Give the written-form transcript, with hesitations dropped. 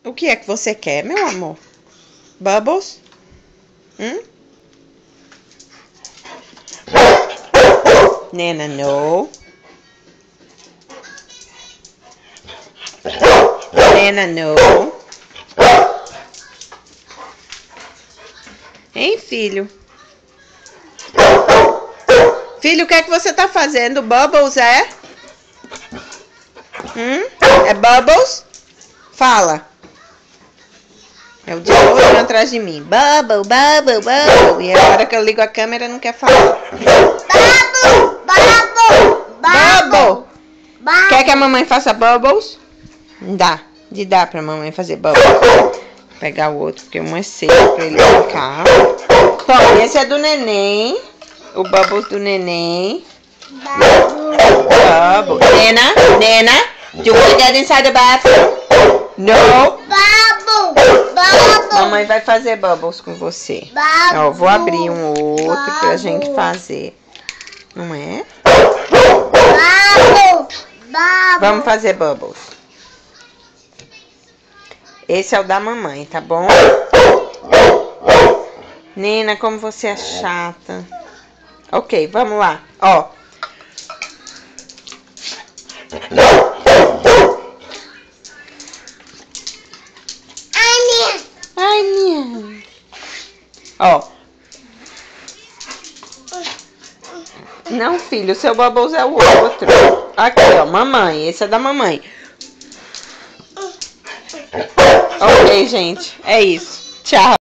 O que é que você quer, meu amor? Bubbles? Nena, no. Nena, no. Hein, filho? Filho, o que é que você tá fazendo? Bubbles, é? É Bubbles? Fala. É o diabo atrás de mim. Bubble, bubble, bubble. E agora que eu ligo a câmera, não quer falar. Bubble, bubble, Bubble. Quer que a mamãe faça bubbles? Dá. Dá pra mamãe fazer bubbles. Vou pegar o outro, porque um é seco pra ele brincar. Bom, esse é do neném. O bubbles do neném. Bubble. Nena, do you want to get inside the bathroom? No. Mamãe vai fazer bubbles com você. Ó, vou abrir um outro pra gente fazer. Não é? Vamos fazer bubbles. Esse é o da mamãe, tá bom? Nena, como você é chata. Ok, vamos lá. Ó. Ai, minha. Ó. Não, filho, o seu bubbles é o outro. Aqui, ó, mamãe. Esse é da mamãe. Ok, gente. É isso. Tchau.